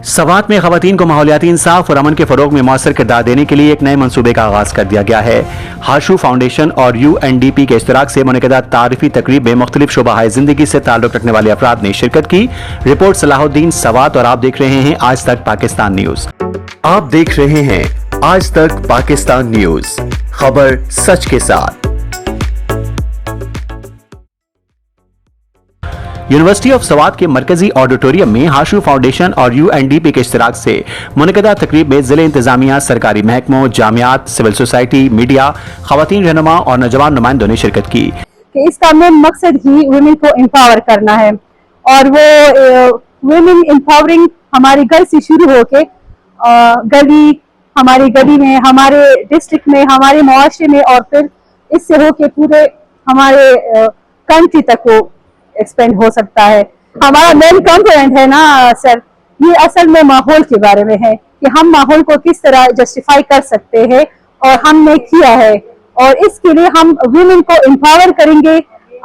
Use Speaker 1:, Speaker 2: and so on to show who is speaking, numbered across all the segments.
Speaker 1: سوات میں خواتین کو ماحولیاتی انصاف اور امن کے فروغ میں مؤثر کردار دینے کے لیے ایک نئے منصوبے کا آغاز کر دیا گیا ہے۔ ہاشو فاؤنڈیشن اور UNDP کے اشتراک سے منعقدہ تعارفی تقریب میں مختلف شعبہ زندگی سے تعلق رکھنے والے افراد نے شرکت کی۔ رپورٹ صلاح الدین سوات اور آپ دیکھ رہے ہیں آج تک پاکستان نیوز۔ آپ دیکھ رہے ہیں آج تک پاکستان نیوز، خبر سچ کے ساتھ۔ یونیورسٹی آف سوات کے مرکزی آڈیٹوریم میں ہاشو فاؤنڈیشن اور UNDP کے اشتراک سے منعقدہ تقریب میں ضلع انتظامیہ، سرکاری محکموں، جامعات، سول سوسائٹی، میڈیا، خواتین رہنما اور نوجوان نمائندوں نے شرکت کی۔
Speaker 2: اس کا مین مقصد ہی ویمن کو امپاور کرنا ہے، اور وہ ویمن امپاورنگ ہمارے گھر سے شروع ہو کے ہماری گلی میں، ہمارے ڈسٹرکٹ میں، ہمارے معاشرے میں، اور پھر اس سے ہو کے پورے ہمارے کنٹری تک وہ ایکسپینڈ ہو سکتا ہے۔ ہمارا مین کمپوننٹ ہے نا سر، یہ اصل میں ماحول کے بارے میں ہے کہ ہم ماحول کو کس طرح جسٹیفائی کر سکتے ہیں، اور ہم نے کیا ہے، اور اس کے لیے ہم ویمن کو امپاور کریں گے،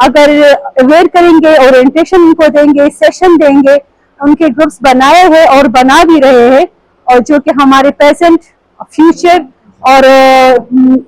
Speaker 2: اگر اویئر کریں گے، اورینٹیشن ان کو دیں گے، سیشن دیں گے، ان کے گروپس بنائے ہیں اور بنا بھی رہے ہیں، اور جو کہ ہمارے پریزنٹ، فیوچر اور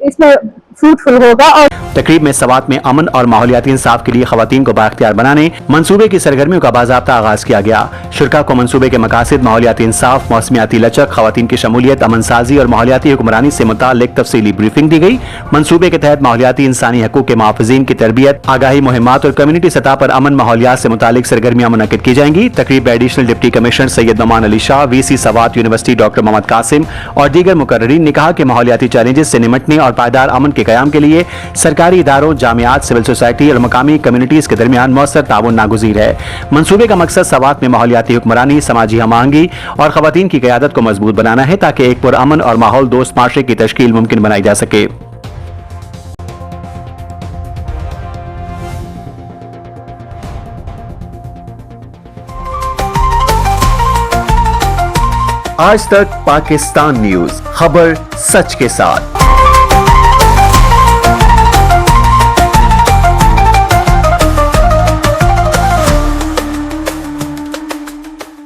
Speaker 2: اس میں فروٹفل ہوگا۔ اور
Speaker 1: تقریب میں سوات میں امن اور ماحولیاتی انصاف کے لیے خواتین کو بااختیار بنانے منصوبے کی سرگرمیوں کا باضابطہ آغاز کیا گیا۔ شرکاء کو منصوبے کے مقاصد، ماحولیاتی انصاف، موسمیاتی لچک، خواتین کی شمولیت، امن سازی اور ماحولیاتی حکمرانی سے متعلق تفصیلی بریفنگ دی گئی۔ منصوبے کے تحت ماحولیاتی انسانی حقوق کے محافظین کی تربیت، آگاہی مہمات اور کمیونٹی سطح پر امن ماحولیات سے متعلق سرگرمیاں منعقد کی جائیں گی۔ تقریب میں ایڈیشنل ڈپٹی کمشنر سید Noman Ali Shah, VC Swat university doctor محمد قاسم اور دیگر مقررین نے کہا کہ ماحولیاتی چیلنجز سے نمٹنے اور پائیدار امن کے قیام کے لیے سرکاری اداروں، جامعات، سول سوسائٹی اور مقامی کمیونٹیز کے درمیان مؤثر تعاون ناگزیر ہے۔ منصوبے کا مقصد سوات میں ماحولیاتی حکمرانی، سماجی ہم آہنگی اور خواتین کی قیادت کو مضبوط بنانا ہے تاکہ ایک پرامن اور ماحول دوست معاشرے کی تشکیل ممکن بنائی جا سکے۔ آج تک پاکستان نیوز، خبر سچ کے ساتھ۔